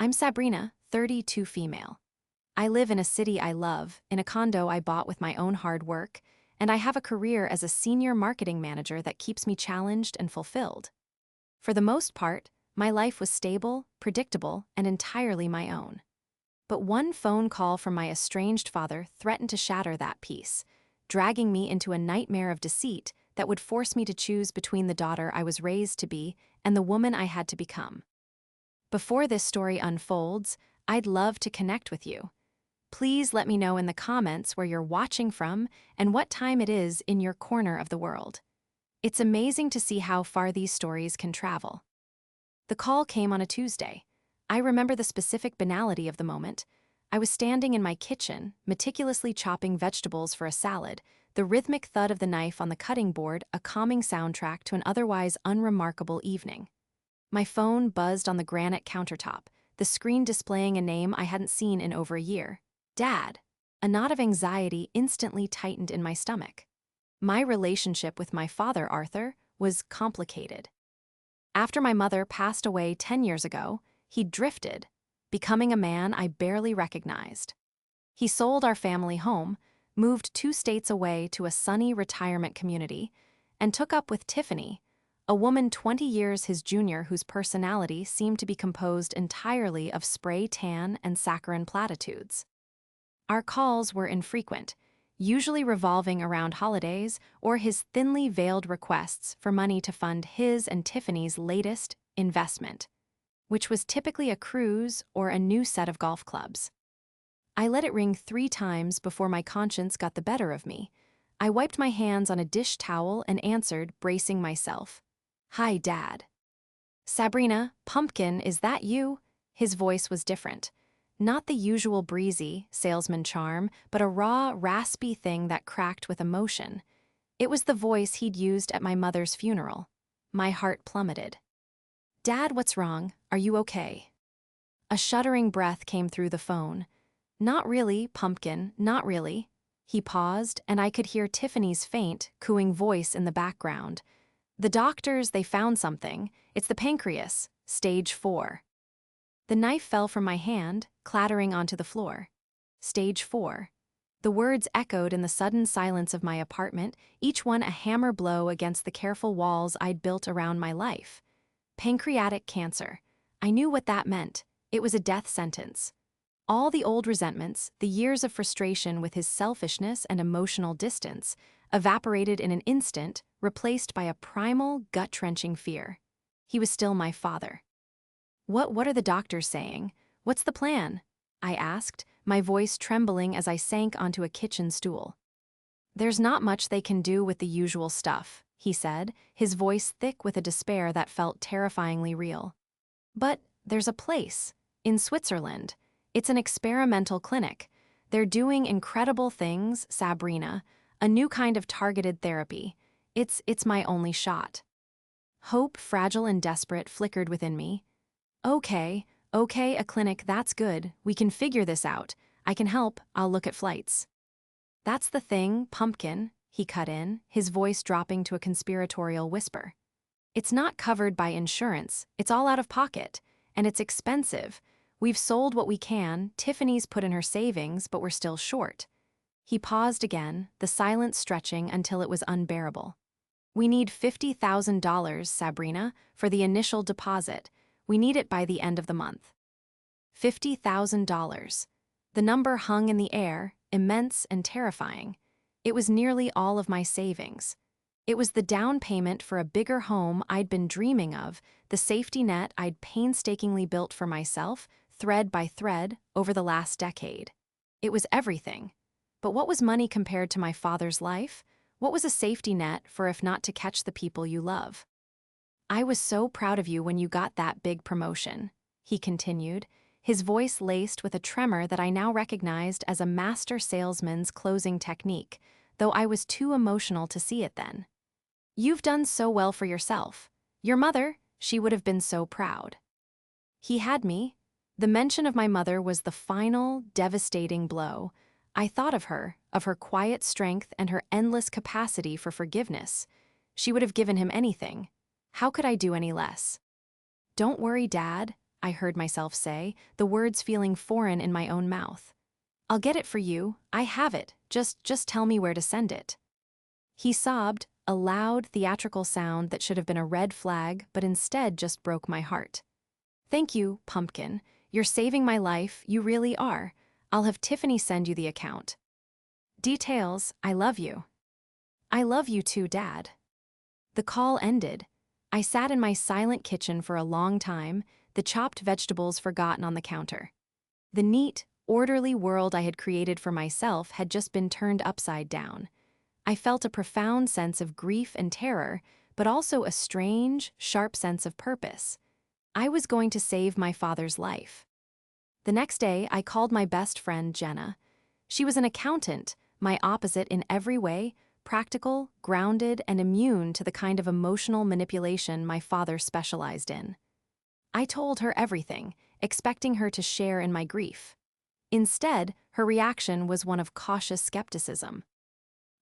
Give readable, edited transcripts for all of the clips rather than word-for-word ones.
I'm Sabrina, 32 female. I live in a city I love, in a condo I bought with my own hard work, and I have a career as a senior marketing manager that keeps me challenged and fulfilled. For the most part, my life was stable, predictable, and entirely my own. But one phone call from my estranged father threatened to shatter that peace, dragging me into a nightmare of deceit that would force me to choose between the daughter I was raised to be and the woman I had to become. Before this story unfolds, I'd love to connect with you. Please let me know in the comments where you're watching from and what time it is in your corner of the world. It's amazing to see how far these stories can travel. The call came on a Tuesday. I remember the specific banality of the moment. I was standing in my kitchen, meticulously chopping vegetables for a salad, the rhythmic thud of the knife on the cutting board a calming soundtrack to an otherwise unremarkable evening. My phone buzzed on the granite countertop, the screen displaying a name I hadn't seen in over a year. Dad. A knot of anxiety instantly tightened in my stomach. My relationship with my father, Arthur, was complicated. After my mother passed away 10 years ago, he drifted, becoming a man I barely recognized. He sold our family home, moved 2 states away to a sunny retirement community, and took up with Tiffany, a woman 20 years his junior whose personality seemed to be composed entirely of spray tan and saccharine platitudes. Our calls were infrequent, usually revolving around holidays or his thinly veiled requests for money to fund his and Tiffany's latest investment, which was typically a cruise or a new set of golf clubs. I let it ring 3 times before my conscience got the better of me. I wiped my hands on a dish towel and answered, bracing myself. "Hi, Dad." "Sabrina, Pumpkin, is that you?" His voice was different. Not the usual breezy, salesman charm, but a raw, raspy thing that cracked with emotion. It was the voice he'd used at my mother's funeral. My heart plummeted. "Dad, what's wrong? Are you okay?" A shuddering breath came through the phone. "Not really, Pumpkin, not really." He paused, and I could hear Tiffany's faint, cooing voice in the background. "The doctors, they found something. It's the pancreas, stage 4. The knife fell from my hand, clattering onto the floor. Stage 4. The words echoed in the sudden silence of my apartment, each one a hammer blow against the careful walls I'd built around my life. Pancreatic cancer. I knew what that meant. It was a death sentence. All the old resentments, the years of frustration with his selfishness and emotional distance, evaporated in an instant, replaced by a primal, gut-wrenching fear. He was still my father. What are the doctors saying? What's the plan?" I asked, my voice trembling as I sank onto a kitchen stool. "There's not much they can do with the usual stuff," he said, his voice thick with a despair that felt terrifyingly real. "But there's a place. In Switzerland. It's an experimental clinic. They're doing incredible things, Sabrina. A new kind of targeted therapy. It's my only shot." Hope, fragile and desperate, flickered within me. Okay, a clinic, that's good. We can figure this out. I can help, I'll look at flights." "That's the thing, Pumpkin," he cut in, his voice dropping to a conspiratorial whisper. "It's not covered by insurance, it's all out of pocket. And it's expensive. We've sold what we can, Tiffany's put in her savings, but we're still short." He paused again, the silence stretching until it was unbearable. "We need $50,000, Sabrina, for the initial deposit. We need it by the end of the month." $50,000. The number hung in the air, immense and terrifying. It was nearly all of my savings. It was the down payment for a bigger home I'd been dreaming of, the safety net I'd painstakingly built for myself, thread by thread, over the last decade. It was everything. But what was money compared to my father's life? What was a safety net for if not to catch the people you love? "I was so proud of you when you got that big promotion," he continued, his voice laced with a tremor that I now recognized as a master salesman's closing technique, though I was too emotional to see it then. "You've done so well for yourself. Your mother, she would have been so proud." He had me. The mention of my mother was the final, devastating blow. I thought of her quiet strength and her endless capacity for forgiveness. She would have given him anything. How could I do any less? "Don't worry, Dad," I heard myself say, the words feeling foreign in my own mouth. I'll get it for you, I have it, just tell me where to send it. He sobbed, a loud, theatrical sound that should have been a red flag, but instead just broke my heart. Thank you, Pumpkin. You're saving my life, you really are. I'll have Tiffany send you the account. Details, I love you. I love you too, Dad. The call ended. I sat in my silent kitchen for a long time, the chopped vegetables forgotten on the counter. The neat, orderly world I had created for myself had just been turned upside down. I felt a profound sense of grief and terror, but also a strange, sharp sense of purpose. I was going to save my father's life. The next day, I called my best friend, Jenna. She was an accountant, my opposite in every way, practical, grounded, and immune to the kind of emotional manipulation my father specialized in. I told her everything, expecting her to share in my grief. Instead, her reaction was one of cautious skepticism.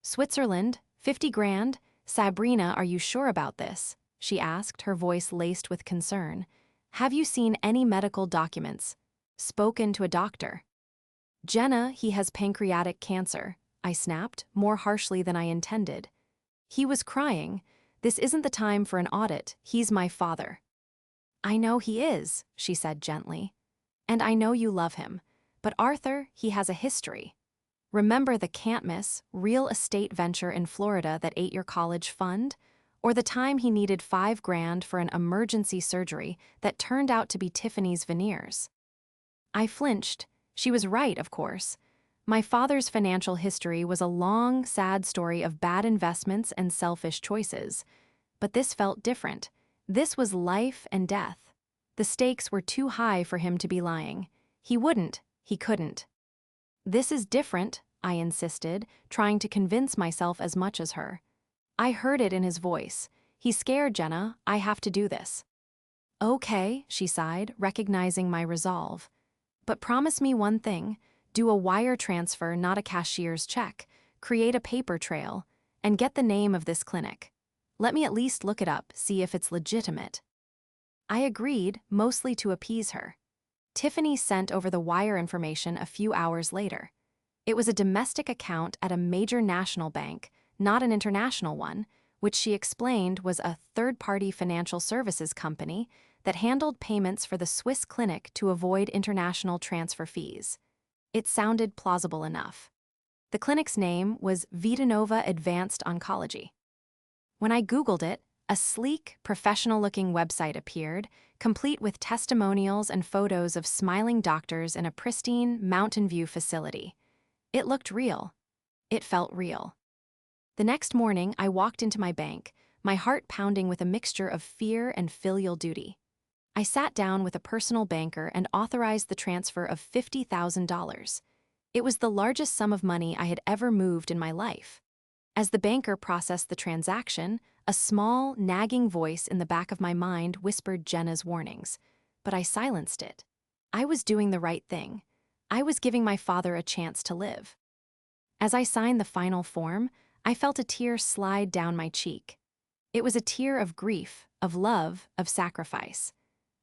Switzerland, 50 grand? Sabrina, are you sure about this? She asked, her voice laced with concern. Have you seen any medical documents? Spoken to a doctor? Jenna, he has pancreatic cancer, I snapped, more harshly than I intended. He was crying. This isn't the time for an audit, he's my father. I know he is, she said gently. And I know you love him. But Arthur, he has a history. Remember the can't miss, real estate venture in Florida that ate your college fund? Or the time he needed 5 grand for an emergency surgery that turned out to be Tiffany's veneers? I flinched. She was right, of course. My father's financial history was a long, sad story of bad investments and selfish choices. But this felt different. This was life and death. The stakes were too high for him to be lying. He couldn't. This is different, I insisted, trying to convince myself as much as her. I heard it in his voice. He's scared, Jenna. I have to do this. Okay, she sighed, recognizing my resolve. But promise me one thing. Do a wire transfer, not a cashier's check. Create a paper trail. And get the name of this clinic. Let me at least look it up, see if it's legitimate. I agreed, mostly to appease her. Tiffany sent over the wire information a few hours later. It was a domestic account at a major national bank, not an international one, which she explained was a third-party financial services company that handled payments for the Swiss clinic to avoid international transfer fees. It sounded plausible enough. The clinic's name was Vitanova Advanced Oncology. When I Googled it, a sleek, professional-looking website appeared, complete with testimonials and photos of smiling doctors in a pristine Mountain View facility. It looked real. It felt real. The next morning, I walked into my bank, my heart pounding with a mixture of fear and filial duty. I sat down with a personal banker and authorized the transfer of $50,000. It was the largest sum of money I had ever moved in my life. As the banker processed the transaction, a small, nagging voice in the back of my mind whispered Jenna's warnings, but I silenced it. I was doing the right thing. I was giving my father a chance to live. As I signed the final form, I felt a tear slide down my cheek. It was a tear of grief, of love, of sacrifice.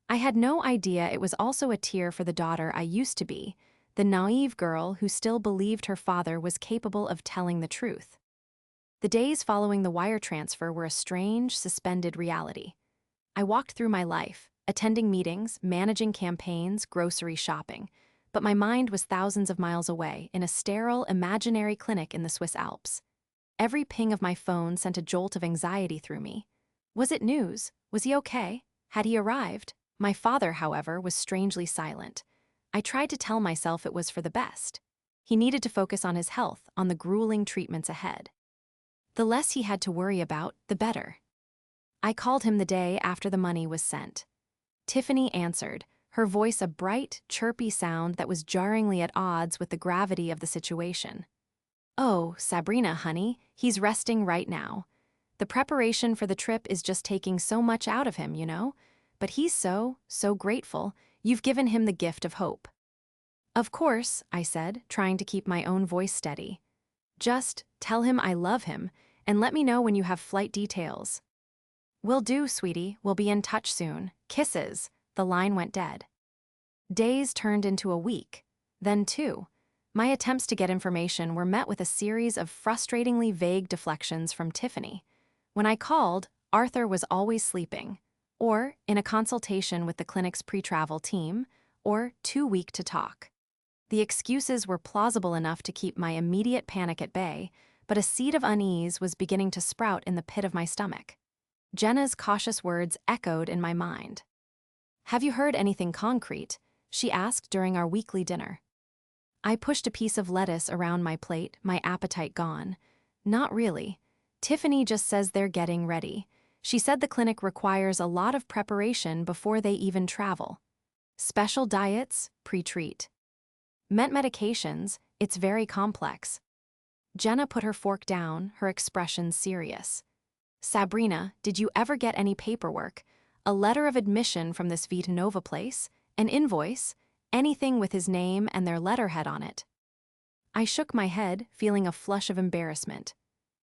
I had no idea it was also a tear for the daughter I used to be, the naive girl who still believed her father was capable of telling the truth. The days following the wire transfer were a strange, suspended reality. I walked through my life, attending meetings, managing campaigns, grocery shopping, but my mind was thousands of miles away in a sterile, imaginary clinic in the Swiss Alps. Every ping of my phone sent a jolt of anxiety through me. Was it news? Was he okay? Had he arrived? My father, however, was strangely silent. I tried to tell myself it was for the best. He needed to focus on his health, on the grueling treatments ahead. The less he had to worry about, the better. I called him the day after the money was sent. Tiffany answered, her voice a bright, chirpy sound that was jarringly at odds with the gravity of the situation. Oh, Sabrina, honey, he's resting right now. The preparation for the trip is just taking so much out of him, you know? But he's so grateful. You've given him the gift of hope. Of course, I said, trying to keep my own voice steady. Just tell him I love him, and let me know when you have flight details. Will do, sweetie. We'll be in touch soon. Kisses. The line went dead. Days turned into a week, then 2. My attempts to get information were met with a series of frustratingly vague deflections from Tiffany. When I called, Arthur was always sleeping, or in a consultation with the clinic's pre-travel team, or too weak to talk. The excuses were plausible enough to keep my immediate panic at bay, but a seed of unease was beginning to sprout in the pit of my stomach. Jenna's cautious words echoed in my mind. "Have you heard anything concrete?" she asked during our weekly dinner. I pushed a piece of lettuce around my plate, my appetite gone. "Not really. Tiffany just says they're getting ready. She said the clinic requires a lot of preparation before they even travel. Special diets, pre-treat. Meant medications, it's very complex." Jenna put her fork down, her expression serious. "Sabrina, did you ever get any paperwork? A letter of admission from this Vita Nova place? An invoice? Anything with his name and their letterhead on it?" I shook my head, feeling a flush of embarrassment.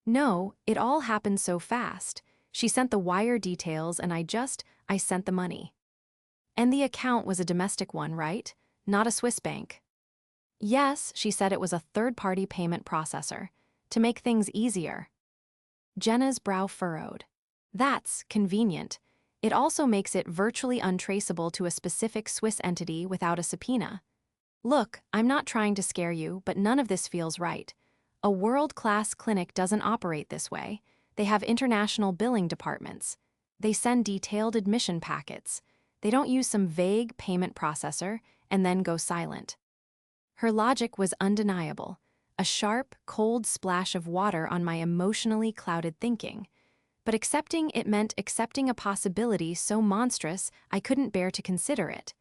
"No, it all happened so fast. She sent the wire details and I sent the money." "And the account was a domestic one, right? Not a Swiss bank?" "Yes," she said it was a third-party payment processor. To make things easier. Jenna's brow furrowed. "That's convenient. It also makes it virtually untraceable to a specific Swiss entity without a subpoena. Look, I'm not trying to scare you, but none of this feels right. A world-class clinic doesn't operate this way. They have international billing departments. They send detailed admission packets. They don't use some vague payment processor and then go silent." Her logic was undeniable, a sharp, cold splash of water on my emotionally clouded thinking. But accepting it meant accepting a possibility so monstrous I couldn't bear to consider it.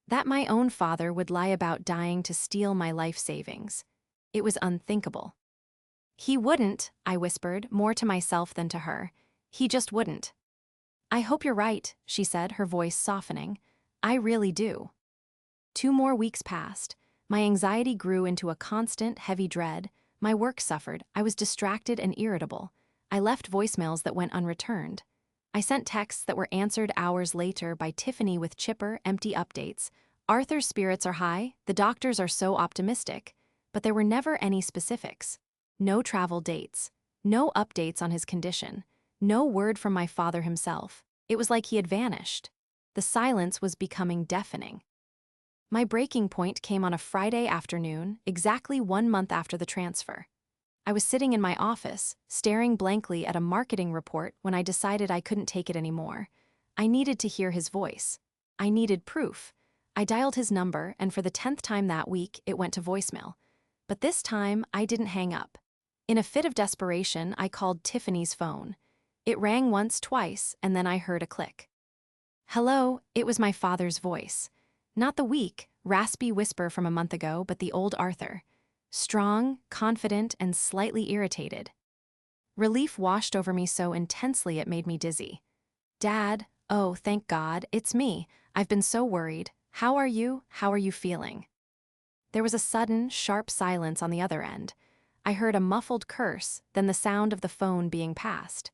That my own father would lie about dying to steal my life savings. It was unthinkable. "He wouldn't," I whispered, more to myself than to her. "He just wouldn't." "I hope you're right," she said, her voice softening. "I really do." 2 more weeks passed. My anxiety grew into a constant, heavy dread. My work suffered. I was distracted and irritable. I left voicemails that went unreturned. I sent texts that were answered hours later by Tiffany with chipper, empty updates. Arthur's spirits are high, the doctors are so optimistic. But there were never any specifics. No travel dates. No updates on his condition. No word from my father himself. It was like he had vanished. The silence was becoming deafening. My breaking point came on a Friday afternoon, exactly 1 month after the transfer. I was sitting in my office, staring blankly at a marketing report when I decided I couldn't take it anymore. I needed to hear his voice. I needed proof. I dialed his number, and for the 10th time that week, it went to voicemail. But this time, I didn't hang up. In a fit of desperation, I called Tiffany's phone. It rang once, twice, and then I heard a click. "Hello," it was my father's voice. Not the weak, raspy whisper from a month ago, but the old Arthur. Strong, confident, and slightly irritated. Relief washed over me so intensely it made me dizzy. "Dad, oh, thank God, it's me. I've been so worried. How are you? How are you feeling?" There was a sudden, sharp silence on the other end. I heard a muffled curse, then the sound of the phone being passed.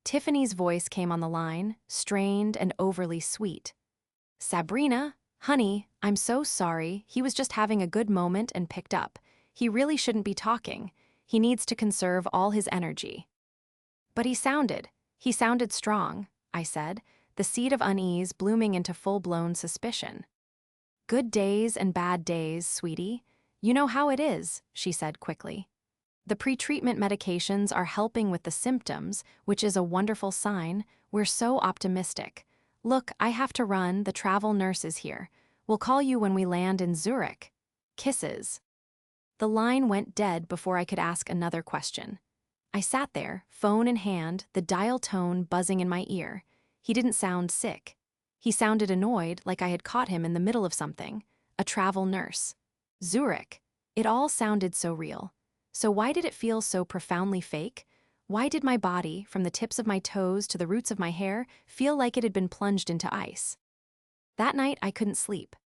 Tiffany's voice came on the line, strained and overly sweet. "Sabrina? Honey, I'm so sorry. He was just having a good moment and picked up. He really shouldn't be talking. He needs to conserve all his energy." "But he sounded strong," I said, the seed of unease blooming into full-blown suspicion. "Good days and bad days, sweetie. You know how it is," she said quickly. "The pre-treatment medications are helping with the symptoms, which is a wonderful sign. We're so optimistic. Look, I have to run, the travel nurse is here. We'll call you when we land in Zurich. Kisses." The line went dead before I could ask another question. I sat there, phone in hand, the dial tone buzzing in my ear. He didn't sound sick. He sounded annoyed, like I had caught him in the middle of something. A travel nurse. Zurich. It all sounded so real. So why did it feel so profoundly fake? Why did my body, from the tips of my toes to the roots of my hair, feel like it had been plunged into ice? That night, I couldn't sleep.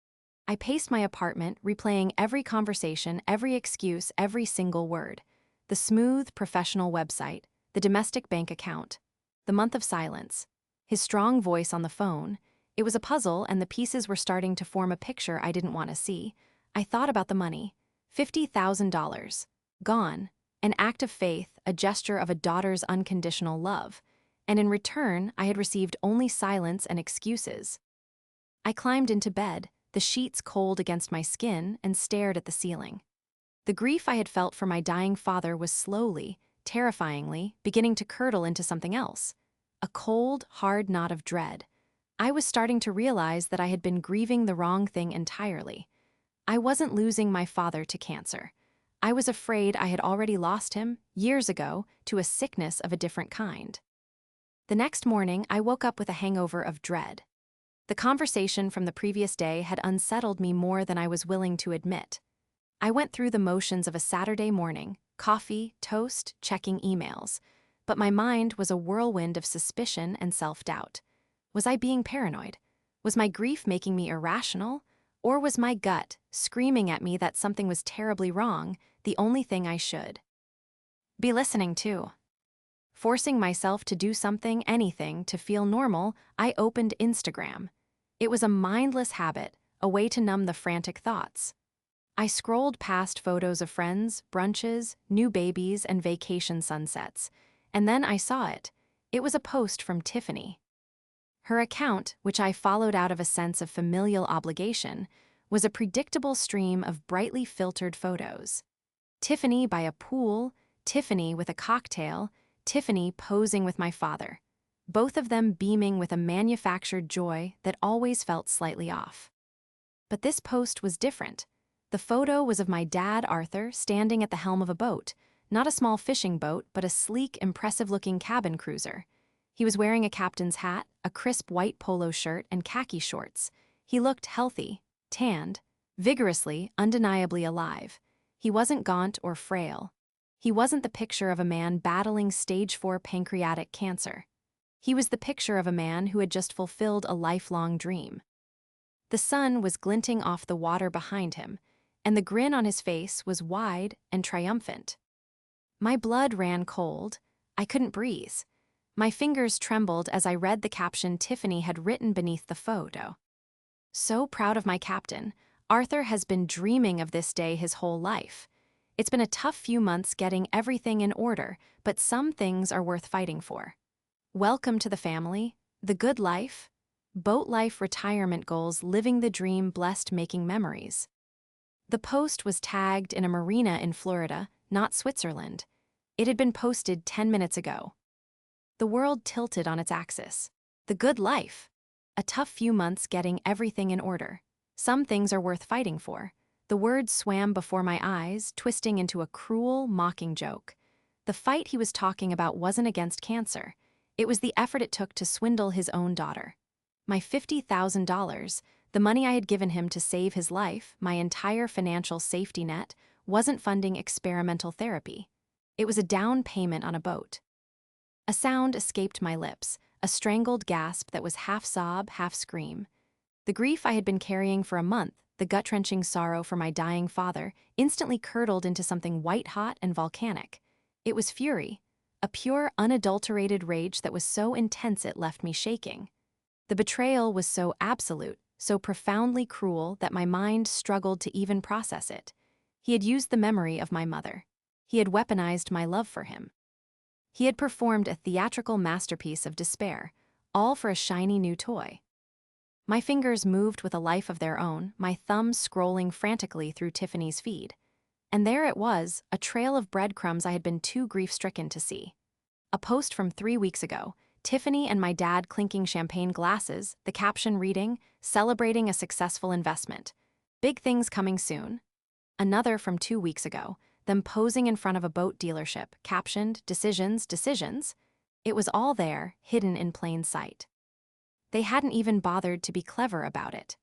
I paced my apartment, replaying every conversation, every excuse, every single word. The smooth, professional website, the domestic bank account, the month of silence, his strong voice on the phone. It was a puzzle, and the pieces were starting to form a picture I didn't want to see. I thought about the money. $50,000. Gone. An act of faith, a gesture of a daughter's unconditional love. And in return, I had received only silence and excuses. I climbed into bed, the sheets cold against my skin, and stared at the ceiling. The grief I had felt for my dying father was slowly, terrifyingly, beginning to curdle into something else. A cold, hard knot of dread. I was starting to realize that I had been grieving the wrong thing entirely. I wasn't losing my father to cancer. I was afraid I had already lost him, years ago, to a sickness of a different kind. The next morning, I woke up with a hangover of dread. The conversation from the previous day had unsettled me more than I was willing to admit. I went through the motions of a Saturday morning, coffee, toast, checking emails. But my mind was a whirlwind of suspicion and self-doubt. Was I being paranoid? Was my grief making me irrational? Or was my gut screaming at me that something was terribly wrong, the only thing I should be listening to? Forcing myself to do something, anything, to feel normal, I opened Instagram. It was a mindless habit, a way to numb the frantic thoughts. I scrolled past photos of friends, brunches, new babies, and vacation sunsets. And then I saw it. It was a post from Tiffany. Her account, which I followed out of a sense of familial obligation, was a predictable stream of brightly filtered photos. Tiffany by a pool, Tiffany with a cocktail, Tiffany posing with my father. Both of them beaming with a manufactured joy that always felt slightly off. But this post was different. The photo was of my dad, Arthur, standing at the helm of a boat. Not a small fishing boat, but a sleek, impressive-looking cabin cruiser. He was wearing a captain's hat, a crisp white polo shirt, and khaki shorts. He looked healthy, tanned, vigorously, undeniably alive. He wasn't gaunt or frail. He wasn't the picture of a man battling stage 4 pancreatic cancer. He was the picture of a man who had just fulfilled a lifelong dream. The sun was glinting off the water behind him, and the grin on his face was wide and triumphant. My blood ran cold. I couldn't breathe. My fingers trembled as I read the caption Tiffany had written beneath the photo. So proud of my captain. Arthur has been dreaming of this day his whole life. It's been a tough few months getting everything in order, but some things are worth fighting for. Welcome to the family, the good life, boat life, retirement goals, living the dream, blessed, making memories. The post was tagged in a marina in Florida, not Switzerland. It had been posted 10 minutes ago. The world tilted on its axis. The good life. A tough few months getting everything in order. Some things are worth fighting for. The words swam before my eyes, twisting into a cruel, mocking joke. The fight he was talking about wasn't against cancer. It was the effort it took to swindle his own daughter. My $50,000, the money I had given him to save his life, my entire financial safety net, wasn't funding experimental therapy. It was a down payment on a boat. A sound escaped my lips, a strangled gasp that was half sob, half scream. The grief I had been carrying for a month, the gut-wrenching sorrow for my dying father, instantly curdled into something white-hot and volcanic. It was fury, a pure, unadulterated rage that was so intense it left me shaking. The betrayal was so absolute, so profoundly cruel that my mind struggled to even process it. He had used the memory of my mother. He had weaponized my love for him. He had performed a theatrical masterpiece of despair, all for a shiny new toy. My fingers moved with a life of their own, my thumb scrolling frantically through Tiffany's feed. And there it was, a trail of breadcrumbs I had been too grief-stricken to see. A post from 3 weeks ago, Tiffany and my dad clinking champagne glasses, the caption reading, "Celebrating a successful investment. Big things coming soon." Another from 2 weeks ago, them posing in front of a boat dealership, captioned, "Decisions, decisions." It was all there, hidden in plain sight. They hadn't even bothered to be clever about it.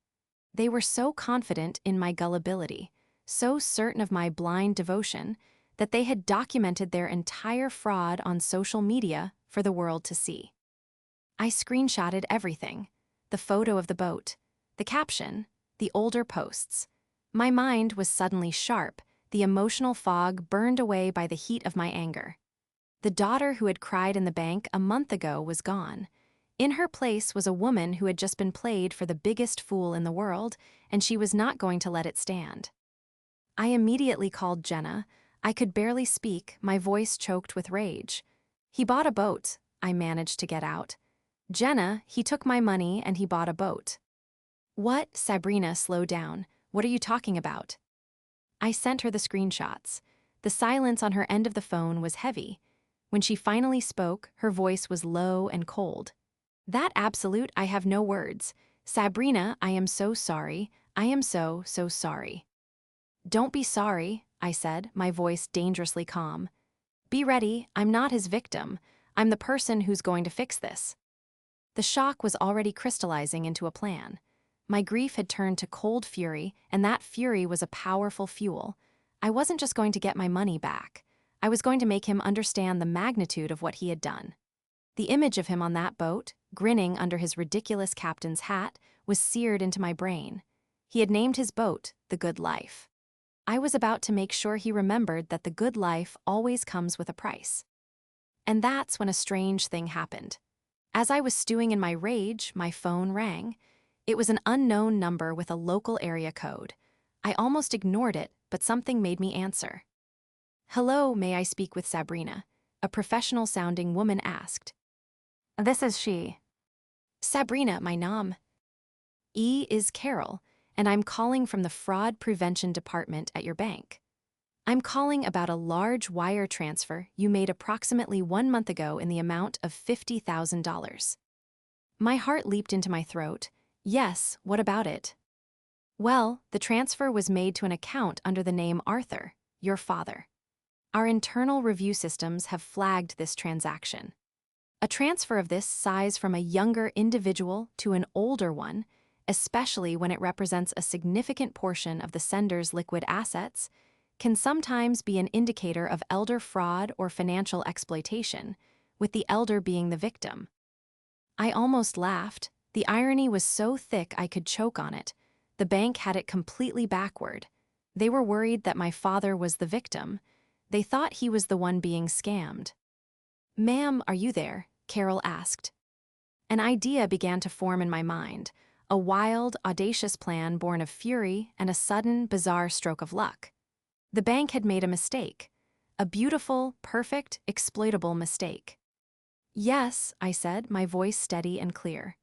They were so confident in my gullibility, so certain of my blind devotion, that they had documented their entire fraud on social media for the world to see. I screenshotted everything: the photo of the boat, the caption, the older posts. My mind was suddenly sharp, the emotional fog burned away by the heat of my anger. The daughter who had cried in the bank a month ago was gone. In her place was a woman who had just been played for the biggest fool in the world, and she was not going to let it stand. I immediately called Jenna. I could barely speak, my voice choked with rage. "He bought a boat," I managed to get out. "Jenna, he took my money and he bought a boat." "What?" Sabrina slowed down. "What are you talking about?" I sent her the screenshots. The silence on her end of the phone was heavy. When she finally spoke, her voice was low and cold. "That absolute, I have no words. Sabrina, I am so sorry. I am so sorry." "Don't be sorry," I said, my voice dangerously calm. "Be ready, I'm not his victim. I'm the person who's going to fix this." The shock was already crystallizing into a plan. My grief had turned to cold fury, and that fury was a powerful fuel. I wasn't just going to get my money back. I was going to make him understand the magnitude of what he had done. The image of him on that boat, grinning under his ridiculous captain's hat, was seared into my brain. He had named his boat The Good Life. I was about to make sure he remembered that the good life always comes with a price. And that's when a strange thing happened. As I was stewing in my rage, my phone rang. It was an unknown number with a local area code. I almost ignored it, but something made me answer. "Hello, may I speak with Sabrina?" a professional-sounding woman asked. "This is she." "Sabrina, my name is Carol, and I'm calling from the Fraud Prevention Department at your bank. I'm calling about a large wire transfer you made approximately 1 month ago in the amount of $50,000. My heart leaped into my throat. Yes, what about it? Well, the transfer was made to an account under the name Arthur, your father. Our internal review systems have flagged this transaction. A transfer of this size from a younger individual to an older one, especially when it represents a significant portion of the sender's liquid assets, can sometimes be an indicator of elder fraud or financial exploitation, with the elder being the victim. I almost laughed. The irony was so thick I could choke on it. The bank had it completely backward. They were worried that my father was the victim. They thought he was the one being scammed. "Ma'am, are you there?" Carol asked. An idea began to form in my mind, a wild, audacious plan born of fury and a sudden, bizarre stroke of luck. The bank had made a mistake. A beautiful, perfect, exploitable mistake. "Yes," I said, my voice steady and clear.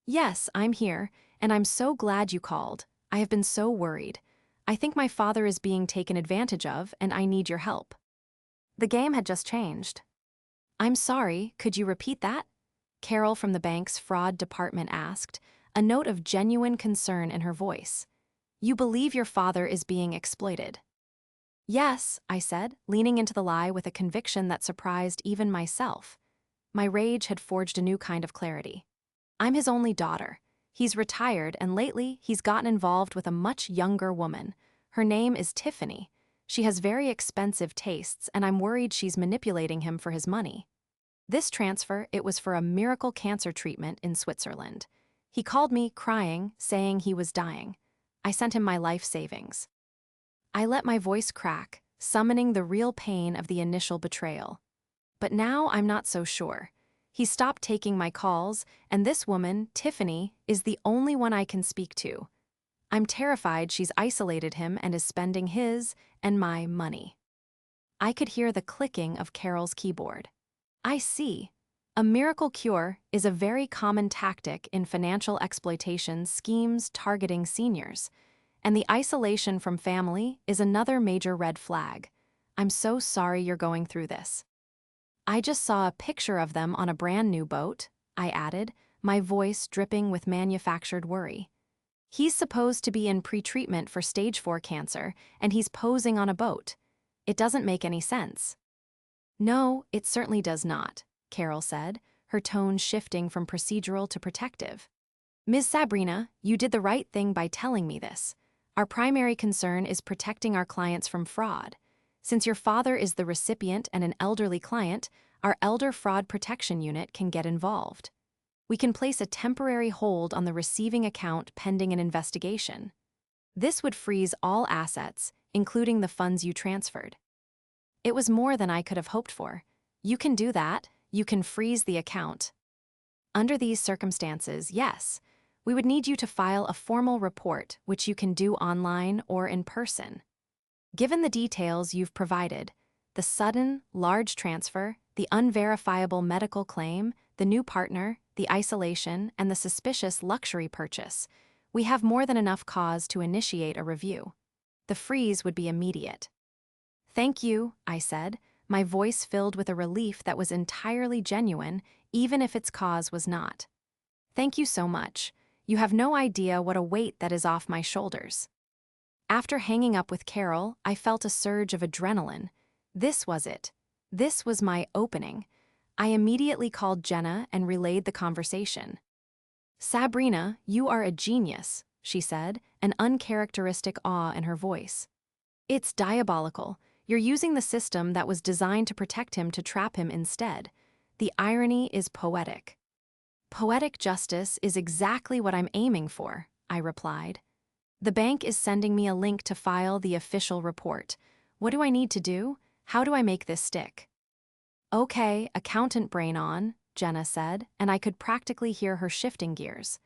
"Yes, I'm here, and I'm so glad you called. I have been so worried. I think my father is being taken advantage of, and I need your help." The game had just changed. "I'm sorry, could you repeat that?" Carol from the bank's fraud department asked, a note of genuine concern in her voice. "You believe your father is being exploited?" "Yes," I said, leaning into the lie with a conviction that surprised even myself. My rage had forged a new kind of clarity. "I'm his only daughter. He's retired, and lately he's gotten involved with a much younger woman. Her name is Tiffany. She has very expensive tastes, and I'm worried she's manipulating him for his money. This transfer, it was for a miracle cancer treatment in Switzerland. He called me, crying, saying he was dying. I sent him my life savings." I let my voice crack, summoning the real pain of the initial betrayal. But now I'm not so sure. He stopped taking my calls, and this woman, Tiffany, is the only one I can speak to. I'm terrified she's isolated him and is spending his and my money. I could hear the clicking of Carol's keyboard. "I see. A miracle cure is a very common tactic in financial exploitation schemes targeting seniors, and the isolation from family is another major red flag. I'm so sorry you're going through this. I just saw a picture of them on a brand new boat," I added, my voice dripping with manufactured worry. "He's supposed to be in pre-treatment for stage 4 cancer, and he's posing on a boat. It doesn't make any sense." "No, it certainly does not," Carol said, her tone shifting from procedural to protective. "Ms. Sabrina, you did the right thing by telling me this. Our primary concern is protecting our clients from fraud. Since your father is the recipient and an elderly client, our Elder Fraud Protection Unit can get involved. We can place a temporary hold on the receiving account pending an investigation. This would freeze all assets, including the funds you transferred." It was more than I could have hoped for. "You can do that. You can freeze the account." Under these circumstances, yes, we would need you to file a formal report, which you can do online or in person. Given the details you've provided, the sudden, large transfer, the unverifiable medical claim, the new partner, the isolation, and the suspicious luxury purchase, we have more than enough cause to initiate a review. The freeze would be immediate. Thank you, I said, my voice filled with a relief that was entirely genuine, even if its cause was not. Thank you so much. You have no idea what a weight that is off my shoulders. After hanging up with Carol, I felt a surge of adrenaline. This was it. This was my opening. I immediately called Jenna and relayed the conversation. Sabrina, you are a genius, she said, an uncharacteristic awe in her voice. It's diabolical. You're using the system that was designed to protect him to trap him instead. The irony is poetic. Poetic justice is exactly what I'm aiming for, I replied. The bank is sending me a link to file the official report. What do I need to do? How do I make this stick? Okay, accountant brain on, Jenna said, and I could practically hear her shifting gears.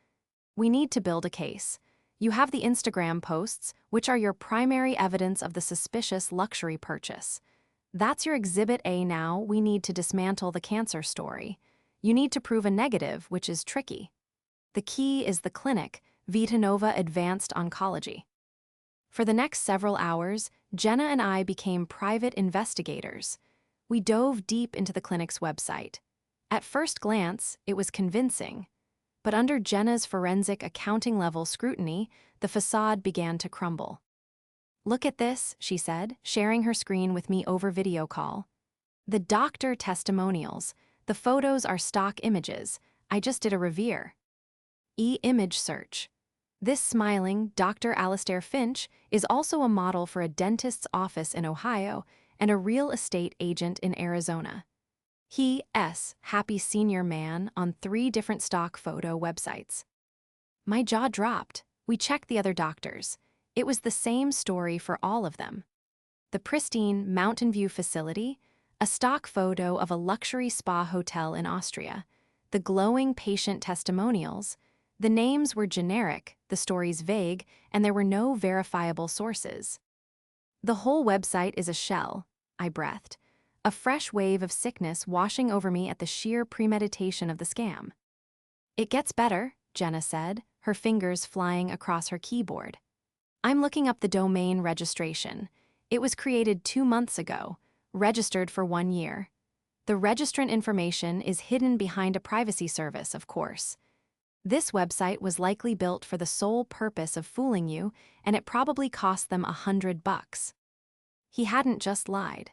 We need to build a case. You have the Instagram posts, which are your primary evidence of the suspicious luxury purchase. That's your Exhibit A now. We need to dismantle the cancer story. You need to prove a negative, which is tricky. The key is the clinic, Vita Nova Advanced Oncology. For the next several hours, Jenna and I became private investigators. We dove deep into the clinic's website. At first glance, it was convincing. But under Jenna's forensic accounting-level scrutiny, the facade began to crumble. Look at this, she said, sharing her screen with me over video call. The doctor testimonials. The photos are stock images. I just did a revere. E-image search. This smiling Dr. Alastair Finch is also a model for a dentist's office in Ohio and a real estate agent in Arizona. He.s. happy senior man on 3 different stock photo websites. My jaw dropped. We checked the other doctors. It was the same story for all of them. The pristine Mountain View facility, a stock photo of a luxury spa hotel in Austria, the glowing patient testimonials. The names were generic, the stories vague, and there were no verifiable sources. The whole website is a shell, I breathed, a fresh wave of sickness washing over me at the sheer premeditation of the scam. It gets better, Jenna said, her fingers flying across her keyboard. I'm looking up the domain registration. It was created 2 months ago, registered for 1 year. The registrant information is hidden behind a privacy service, of course. This website was likely built for the sole purpose of fooling you, and it probably cost them $100. He hadn't just lied.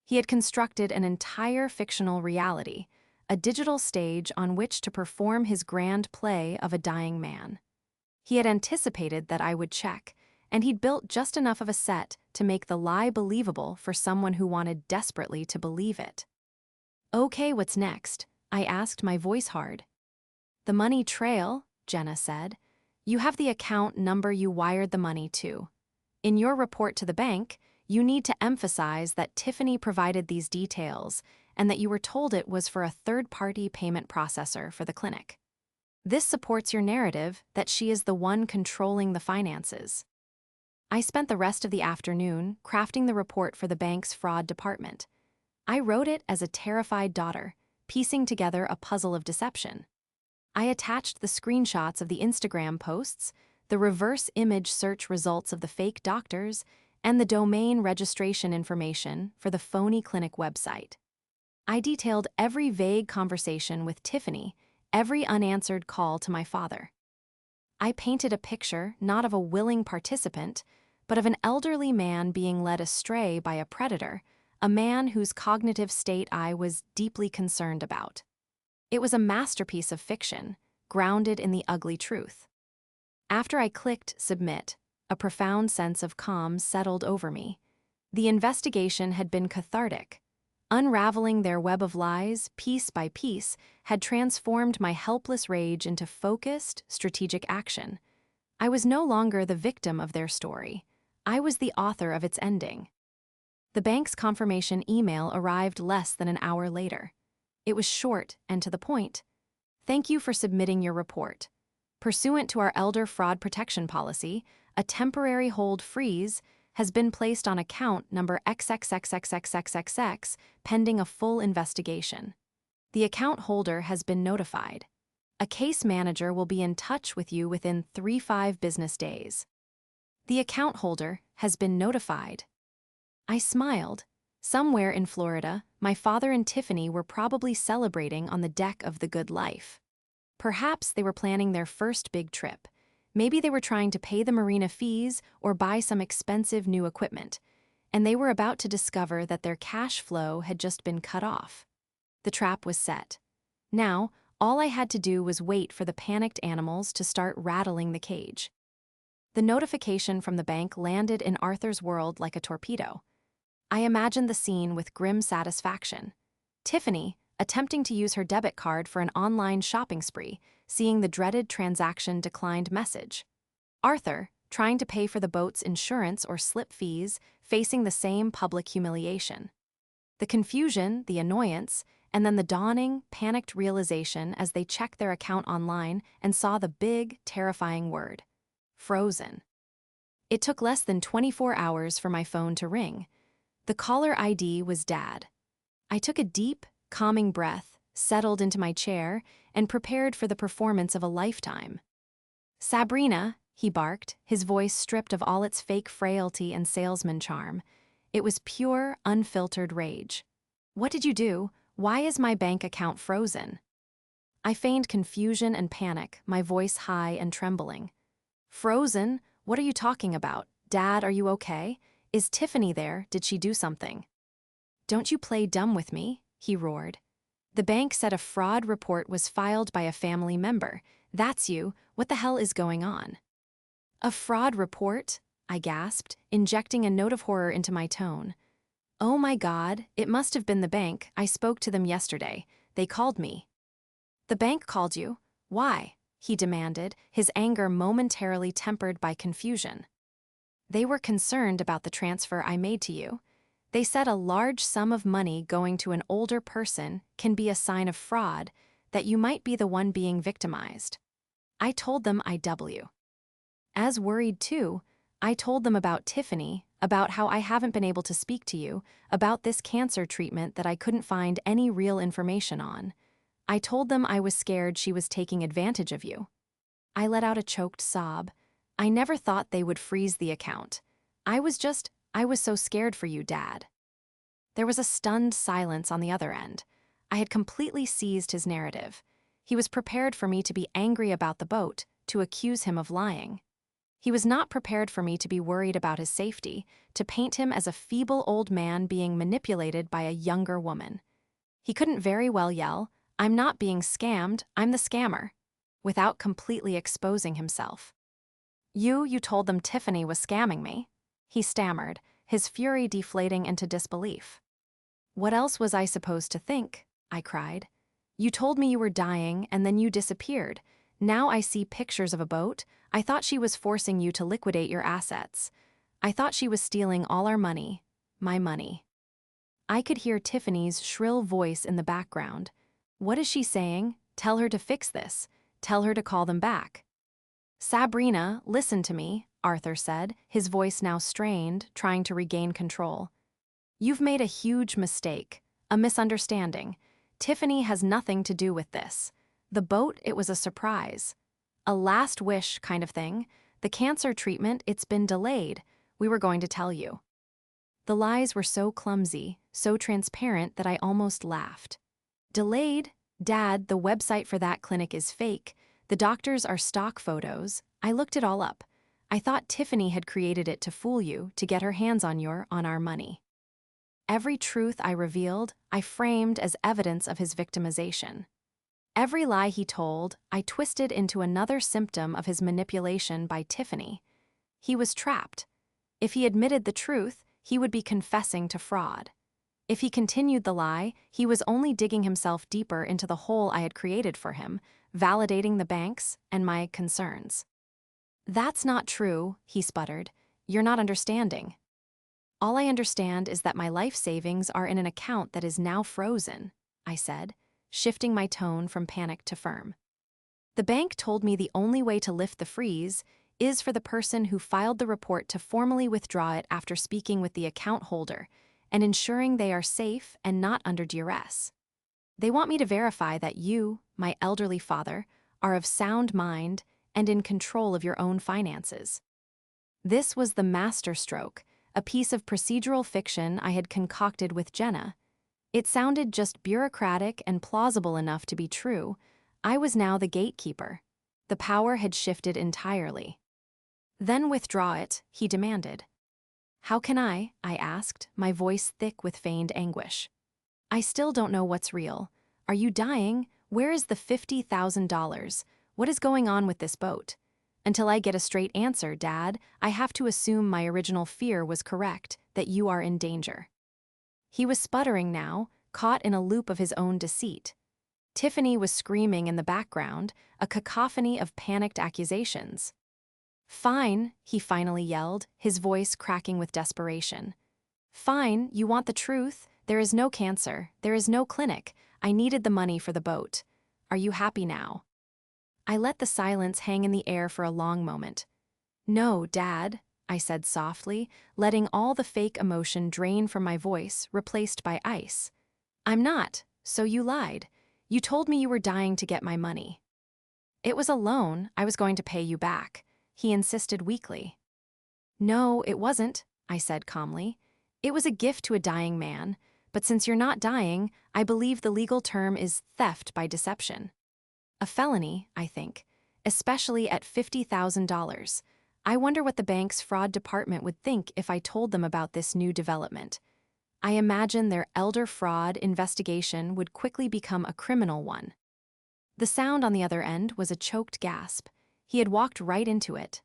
He had constructed an entire fictional reality, a digital stage on which to perform his grand play of a dying man. He had anticipated that I would check, and he'd built just enough of a set to make the lie believable for someone who wanted desperately to believe it. Okay, what's next? I asked, my voice hard. The money trail, Jenna said. You have the account number you wired the money to. In your report to the bank, you need to emphasize that Tiffany provided these details and that you were told it was for a third-party payment processor for the clinic. This supports your narrative that she is the one controlling the finances. I spent the rest of the afternoon crafting the report for the bank's fraud department. I wrote it as a terrified daughter, piecing together a puzzle of deception. I attached the screenshots of the Instagram posts, the reverse image search results of the fake doctors, and the domain registration information for the phony clinic website. I detailed every vague conversation with Tiffany, every unanswered call to my father. I painted a picture not of a willing participant, but of an elderly man being led astray by a predator, a man whose cognitive state I was deeply concerned about. It was a masterpiece of fiction, grounded in the ugly truth. After I clicked submit, a profound sense of calm settled over me. The investigation had been cathartic. Unraveling their web of lies, piece by piece, had transformed my helpless rage into focused, strategic action. I was no longer the victim of their story. I was the author of its ending. The bank's confirmation email arrived less than an hour later. It was short and to the point. Thank you for submitting your report. Pursuant to our elder fraud protection policy, a temporary hold freeze has been placed on account number XXXXXXXX pending a full investigation. The account holder has been notified. A case manager will be in touch with you within 3-5 business days. The account holder has been notified. I smiled. Somewhere in Florida, my father and Tiffany were probably celebrating on the deck of the Good Life. Perhaps they were planning their first big trip. Maybe they were trying to pay the marina fees or buy some expensive new equipment, and they were about to discover that their cash flow had just been cut off. The trap was set. Now, all I had to do was wait for the panicked animals to start rattling the cage. The notification from the bank landed in Arthur's world like a torpedo. I imagined the scene with grim satisfaction. Tiffany, attempting to use her debit card for an online shopping spree, seeing the dreaded transaction declined message. Arthur, trying to pay for the boat's insurance or slip fees, facing the same public humiliation. The confusion, the annoyance, and then the dawning, panicked realization as they checked their account online and saw the big, terrifying word: frozen. It took less than 24 hours for my phone to ring. The caller ID was Dad. I took a deep, calming breath, settled into my chair, and prepared for the performance of a lifetime. "Sabrina," he barked, his voice stripped of all its fake frailty and salesman charm. It was pure, unfiltered rage. "What did you do? Why is my bank account frozen?" I feigned confusion and panic, my voice high and trembling. "Frozen? What are you talking about? Dad, are you okay? Is Tiffany there? Did she do something?" "Don't you play dumb with me," he roared. "The bank said a fraud report was filed by a family member. That's you. What the hell is going on?" "A fraud report?" I gasped, injecting a note of horror into my tone. "Oh my God, it must have been the bank. I spoke to them yesterday. They called me." "The bank called you? Why?" he demanded, his anger momentarily tempered by confusion. "They were concerned about the transfer I made to you. They said a large sum of money going to an older person can be a sign of fraud, that you might be the one being victimized." I told them IW. As worried too, I told them about Tiffany, about how I haven't been able to speak to you, about this cancer treatment that I couldn't find any real information on. I told them I was scared she was taking advantage of you. I let out a choked sob. I never thought they would freeze the account. I was so scared for you, Dad. There was a stunned silence on the other end. I had completely seized his narrative. He was prepared for me to be angry about the boat, to accuse him of lying. He was not prepared for me to be worried about his safety, to paint him as a feeble old man being manipulated by a younger woman. He couldn't very well yell, "I'm not being scammed, I'm the scammer," without completely exposing himself. You told them Tiffany was scamming me," he stammered, his fury deflating into disbelief. "What else was I supposed to think?" I cried. "You told me you were dying and then you disappeared. Now I see pictures of a boat. I thought she was forcing you to liquidate your assets. I thought she was stealing all our money, my money." I could hear Tiffany's shrill voice in the background. "What is she saying? Tell her to fix this. Tell her to call them back." "Sabrina, listen to me," Arthur said, his voice now strained, trying to regain control. "You've made a huge mistake, a misunderstanding. Tiffany has nothing to do with this. The boat, it was a surprise. A last wish kind of thing. The cancer treatment, it's been delayed. We were going to tell you." The lies were so clumsy, so transparent that I almost laughed. "Delayed? Dad, the website for that clinic is fake. The doctors are stock photos. I looked it all up. I thought Tiffany had created it to fool you, to get her hands on our money." Every truth I revealed, I framed as evidence of his victimization. Every lie he told, I twisted into another symptom of his manipulation by Tiffany. He was trapped. If he admitted the truth, he would be confessing to fraud. If he continued the lie, he was only digging himself deeper into the hole I had created for him, validating the banks and my concerns. "That's not true," he sputtered. "You're not understanding." "All I understand is that my life savings are in an account that is now frozen," I said. shifting my tone from panic to firm. The bank told me the only way to lift the freeze is for the person who filed the report to formally withdraw it after speaking with the account holder and ensuring they are safe and not under duress. They want me to verify that you, my elderly father, are of sound mind and in control of your own finances. This was the masterstroke, a piece of procedural fiction I had concocted with Jenna. It sounded just bureaucratic and plausible enough to be true. I was now the gatekeeper. The power had shifted entirely. "Then withdraw it," he demanded. "How can I?" I asked, my voice thick with feigned anguish. "I still don't know what's real. Are you dying? Where is the $50,000? What is going on with this boat? Until I get a straight answer, Dad, I have to assume my original fear was correct, that you are in danger." He was sputtering now, caught in a loop of his own deceit. Tiffany was screaming in the background, a cacophony of panicked accusations. "Fine," he finally yelled, his voice cracking with desperation. "Fine, you want the truth? There is no cancer, there is no clinic. I needed the money for the boat. Are you happy now?" I let the silence hang in the air for a long moment. "No, Dad," I said softly, letting all the fake emotion drain from my voice, replaced by ice. "I'm not, so you lied. You told me you were dying to get my money." "It was a loan, I was going to pay you back," he insisted weakly. "No, it wasn't," I said calmly. "It was a gift to a dying man, but since you're not dying, I believe the legal term is theft by deception. A felony, I think, especially at $50,000. I wonder what the bank's fraud department would think if I told them about this new development. I imagine their elder fraud investigation would quickly become a criminal one." The sound on the other end was a choked gasp. He had walked right into it.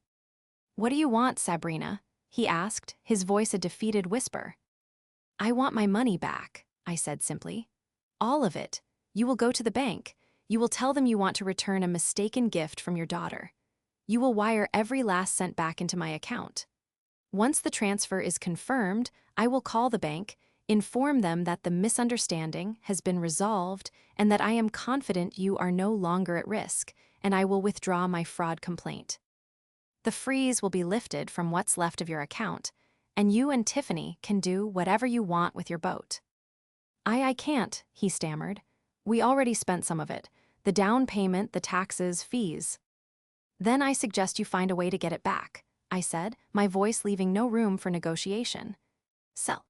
"What do you want, Sabrina?" he asked, his voice a defeated whisper. "I want my money back," I said simply. "All of it. You will go to the bank. You will tell them you want to return a mistaken gift from your daughter. You will wire every last cent back into my account. Once the transfer is confirmed, I will call the bank, inform them that the misunderstanding has been resolved and that I am confident you are no longer at risk, and I will withdraw my fraud complaint. The freeze will be lifted from what's left of your account, and you and Tiffany can do whatever you want with your boat." I can't," he stammered. "We already spent some of it. The down payment, the taxes, fees." "Then I suggest you find a way to get it back," I said, my voice leaving no room for negotiation. "Sell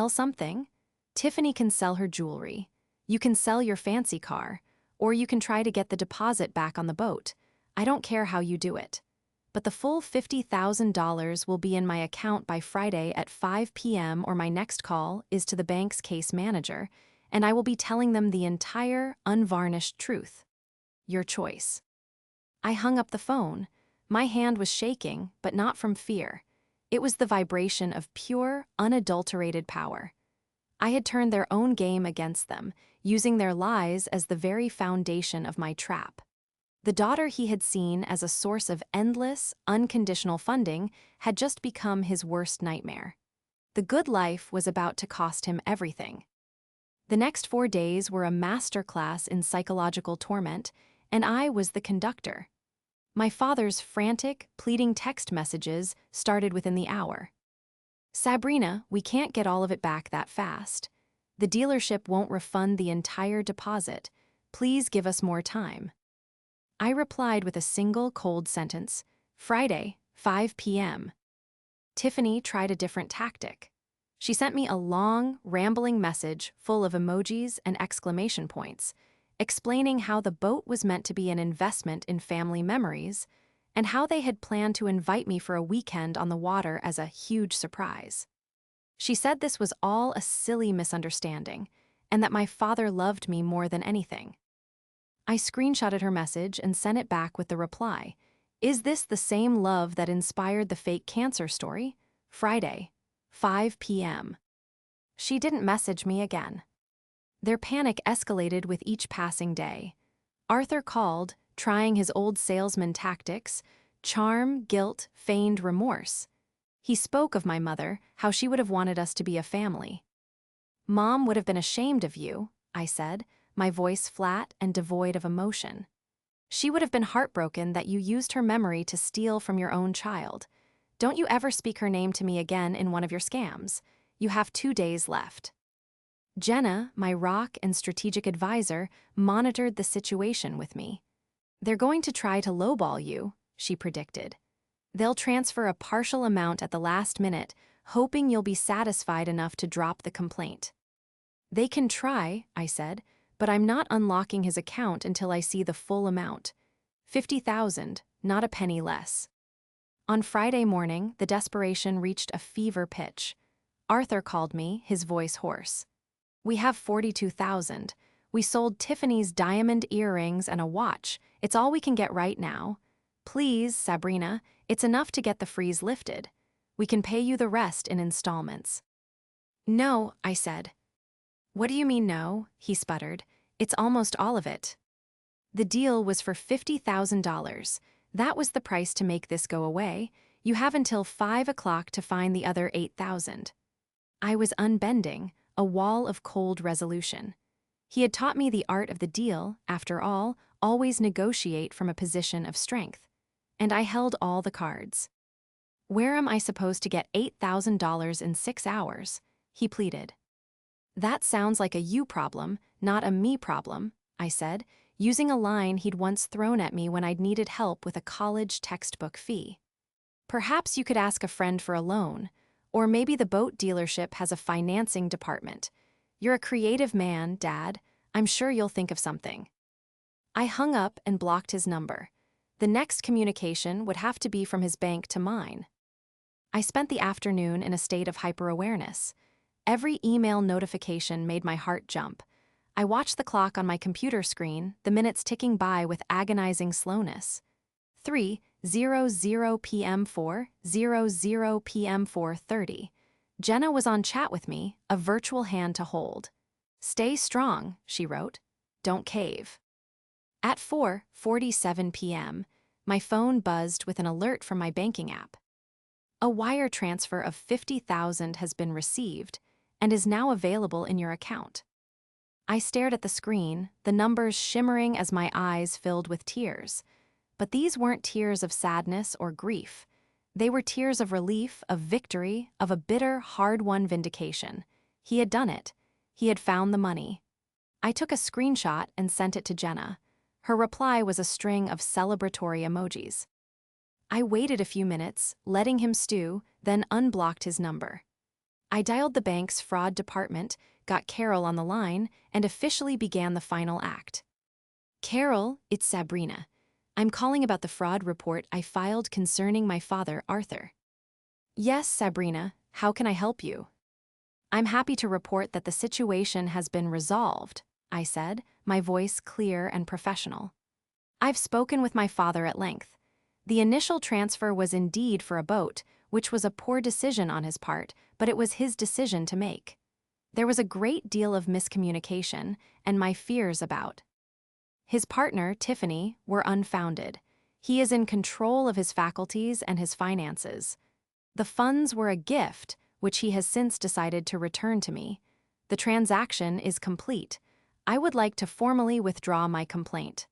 something? Tiffany can sell her jewelry. You can sell your fancy car, or you can try to get the deposit back on the boat. I don't care how you do it. But the full $50,000 will be in my account by Friday at 5 p.m. or my next call is to the bank's case manager, and I will be telling them the entire, unvarnished truth. Your choice." I hung up the phone. My hand was shaking, but not from fear. It was the vibration of pure, unadulterated power. I had turned their own game against them, using their lies as the very foundation of my trap. The daughter he had seen as a source of endless, unconditional funding had just become his worst nightmare. The good life was about to cost him everything. The next 4 days were a masterclass in psychological torment, and I was the conductor. My father's frantic, pleading text messages started within the hour. "Sabrina, we can't get all of it back that fast. The dealership won't refund the entire deposit. Please give us more time." I replied with a single cold sentence, "Friday, 5 p.m. Tiffany tried a different tactic. She sent me a long, rambling message full of emojis and exclamation points, explaining how the boat was meant to be an investment in family memories, and how they had planned to invite me for a weekend on the water as a huge surprise. She said this was all a silly misunderstanding, and that my father loved me more than anything. I screenshotted her message and sent it back with the reply, "Is this the same love that inspired the fake cancer story? Friday, 5 p.m. She didn't message me again. Their panic escalated with each passing day. Arthur called, trying his old salesman tactics: charm, guilt, feigned remorse. He spoke of my mother, how she would have wanted us to be a family. "Mom would have been ashamed of you," I said, my voice flat and devoid of emotion. She would have been heartbroken that you used her memory to steal from your own child. Don't you ever speak her name to me again in one of your scams. You have 2 days left. Jenna, my rock and strategic advisor, monitored the situation with me. They're going to try to lowball you, she predicted. They'll transfer a partial amount at the last minute, hoping you'll be satisfied enough to drop the complaint. They can try, I said, but I'm not unlocking his account until I see the full amount. 50,000, not a penny less. On Friday morning, the desperation reached a fever pitch. Arthur called me, his voice hoarse. We have 42,000. We sold Tiffany's diamond earrings and a watch. It's all we can get right now. Please, Sabrina, it's enough to get the freeze lifted. We can pay you the rest in installments. No, I said. What do you mean no? He sputtered. It's almost all of it. The deal was for $50,000. That was the price to make this go away. You have until 5 o'clock to find the other 8,000. I was unbending, a wall of cold resolution. He had taught me the art of the deal, after all, always negotiate from a position of strength. And I held all the cards. Where am I supposed to get $8,000 in 6 hours? He pleaded. That sounds like a you problem, not a me problem, I said, using a line he'd once thrown at me when I'd needed help with a college textbook fee. Perhaps you could ask a friend for a loan, or maybe the boat dealership has a financing department. You're a creative man, Dad. I'm sure you'll think of something. I hung up and blocked his number. The next communication would have to be from his bank to mine. I spent the afternoon in a state of hyper-awareness. Every email notification made my heart jump. I watched the clock on my computer screen, the minutes ticking by with agonizing slowness. 3:00 p.m. 4:00 p.m. 4:30. Jenna was on chat with me, a virtual hand to hold. Stay strong, she wrote. Don't cave. At 4:47 p.m., my phone buzzed with an alert from my banking app. A wire transfer of $50,000 has been received and is now available in your account. I stared at the screen, the numbers shimmering as my eyes filled with tears. But these weren't tears of sadness or grief. They were tears of relief, of victory, of a bitter, hard-won vindication. He had done it. He had found the money. I took a screenshot and sent it to Jenna. Her reply was a string of celebratory emojis. I waited a few minutes, letting him stew, then unblocked his number. I dialed the bank's fraud department, got Carol on the line, and officially began the final act. Carol, it's Sabrina. I'm calling about the fraud report I filed concerning my father, Arthur. Yes, Sabrina, how can I help you? I'm happy to report that the situation has been resolved, I said, my voice clear and professional. I've spoken with my father at length. The initial transfer was indeed for a boat, which was a poor decision on his part, but it was his decision to make. There was a great deal of miscommunication, and my fears about his partner, Tiffany, were unfounded. He is in control of his faculties and his finances. The funds were a gift, which he has since decided to return to me. The transaction is complete. I would like to formally withdraw my complaint.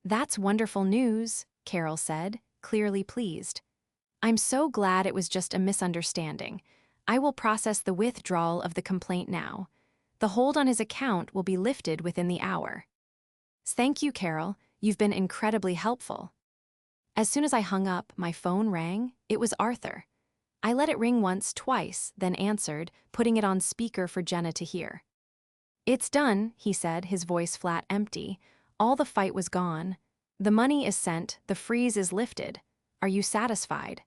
That's wonderful news, Carol said, clearly pleased. I'm so glad it was just a misunderstanding. I will process the withdrawal of the complaint now. The hold on his account will be lifted within the hour. Thank you, Carol. You've been incredibly helpful. As soon as I hung up, my phone rang. It was Arthur. I let it ring once, twice, then answered, putting it on speaker for Jenna to hear. It's done, he said, his voice flat empty. All the fight was gone. The money is sent, the freeze is lifted. Are you satisfied?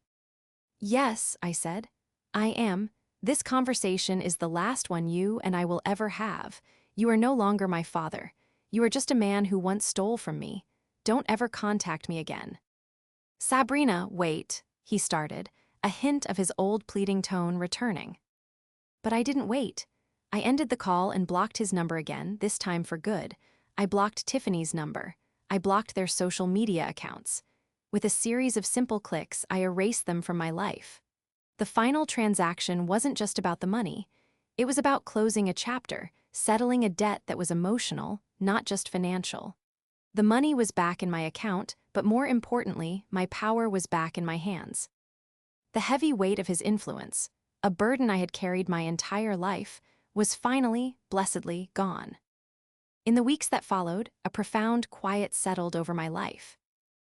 Yes, I said. I am. This conversation is the last one you and I will ever have. You are no longer my father. You are just a man who once stole from me. Don't ever contact me again. Sabrina, wait, he started, a hint of his old pleading tone returning. But I didn't wait. I ended the call and blocked his number again, this time for good. I blocked Tiffany's number. I blocked their social media accounts. With a series of simple clicks, I erased them from my life. The final transaction wasn't just about the money. It was about closing a chapter, settling a debt that was emotional, not just financial. The money was back in my account, but more importantly, my power was back in my hands. The heavy weight of his influence, a burden I had carried my entire life, was finally, blessedly, gone. In the weeks that followed, a profound quiet settled over my life.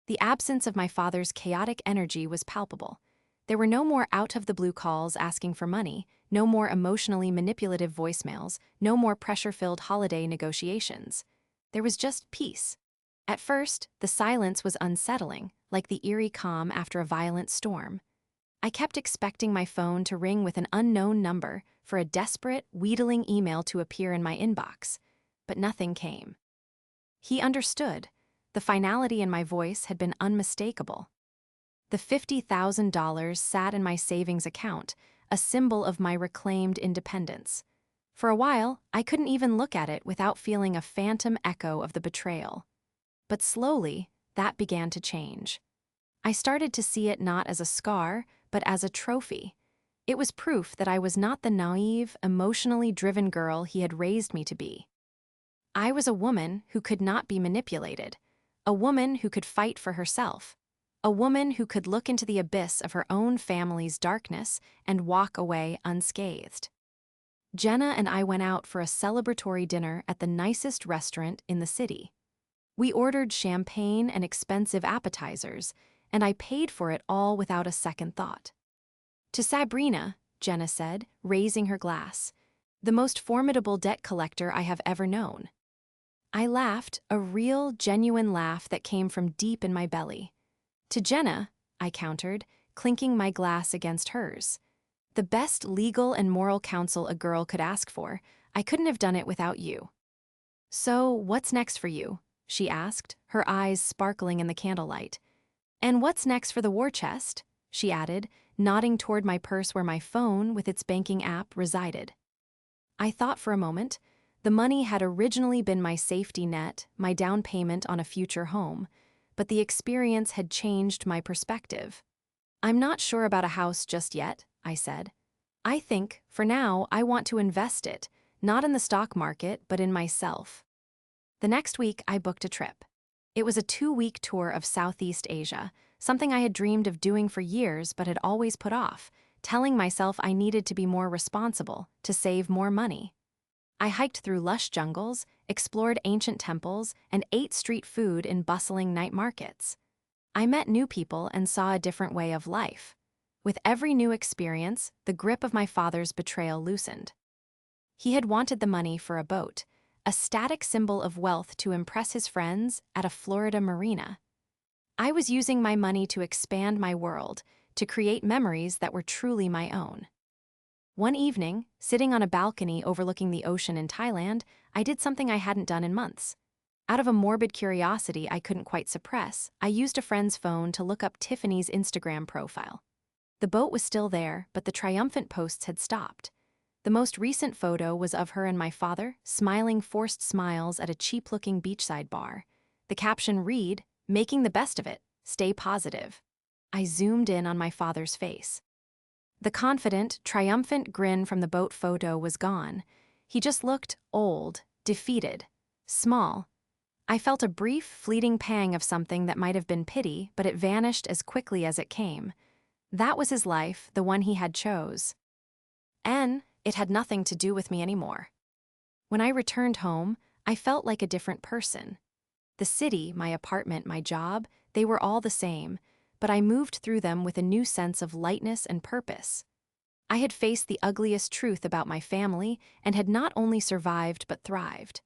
The absence of my father's chaotic energy was palpable. There were no more out-of-the-blue calls asking for money, no more emotionally manipulative voicemails, no more pressure-filled holiday negotiations. There was just peace. At first, the silence was unsettling, like the eerie calm after a violent storm. I kept expecting my phone to ring with an unknown number, for a desperate, wheedling email to appear in my inbox. But nothing came. He understood. The finality in my voice had been unmistakable. The $50,000 sat in my savings account, a symbol of my reclaimed independence. For a while, I couldn't even look at it without feeling a phantom echo of the betrayal. But slowly, that began to change. I started to see it not as a scar, but as a trophy. It was proof that I was not the naive, emotionally driven girl he had raised me to be. I was a woman who could not be manipulated, a woman who could fight for herself, a woman who could look into the abyss of her own family's darkness and walk away unscathed. Jenna and I went out for a celebratory dinner at the nicest restaurant in the city. We ordered champagne and expensive appetizers, and I paid for it all without a second thought. To Sabrina, Jenna said, raising her glass, the most formidable debt collector I have ever known. I laughed, a real, genuine laugh that came from deep in my belly. To Jenna, I countered, clinking my glass against hers. The best legal and moral counsel a girl could ask for. I couldn't have done it without you. So, what's next for you? She asked, her eyes sparkling in the candlelight. And what's next for the war chest? She added, nodding toward my purse where my phone, with its banking app, resided. I thought for a moment. The money had originally been my safety net, my down payment on a future home, but the experience had changed my perspective. I'm not sure about a house just yet, I said. I think, for now, I want to invest it, not in the stock market, but in myself. The next week, I booked a trip. It was a 2-week tour of Southeast Asia, something I had dreamed of doing for years but had always put off, telling myself I needed to be more responsible, to save more money. I hiked through lush jungles, explored ancient temples, and ate street food in bustling night markets. I met new people and saw a different way of life. With every new experience, the grip of my father's betrayal loosened. He had wanted the money for a boat, a static symbol of wealth to impress his friends at a Florida marina. I was using my money to expand my world, to create memories that were truly my own. One evening, sitting on a balcony overlooking the ocean in Thailand, I did something I hadn't done in months. Out of a morbid curiosity I couldn't quite suppress, I used a friend's phone to look up Tiffany's Instagram profile. The boat was still there, but the triumphant posts had stopped. The most recent photo was of her and my father, smiling forced smiles at a cheap-looking beachside bar. The caption read, "Making the best of it, stay positive." I zoomed in on my father's face. The confident, triumphant grin from the boat photo was gone. He just looked old, defeated, small. I felt a brief, fleeting pang of something that might have been pity, but it vanished as quickly as it came. That was his life, the one he had chose. And it had nothing to do with me anymore. When I returned home, I felt like a different person. The city, my apartment, my job, they were all the same, but I moved through them with a new sense of lightness and purpose. I had faced the ugliest truth about my family and had not only survived but thrived.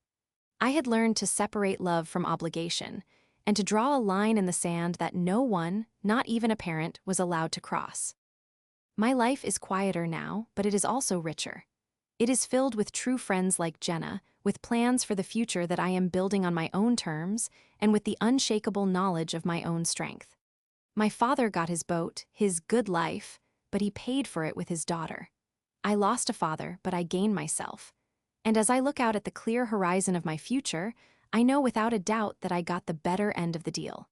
I had learned to separate love from obligation and to draw a line in the sand that no one, not even a parent, was allowed to cross. My life is quieter now, but it is also richer. It is filled with true friends like Jenna, with plans for the future that I am building on my own terms, and with the unshakable knowledge of my own strength. My father got his boat, his good life, but he paid for it with his daughter. I lost a father, but I gained myself. And as I look out at the clear horizon of my future, I know without a doubt that I got the better end of the deal.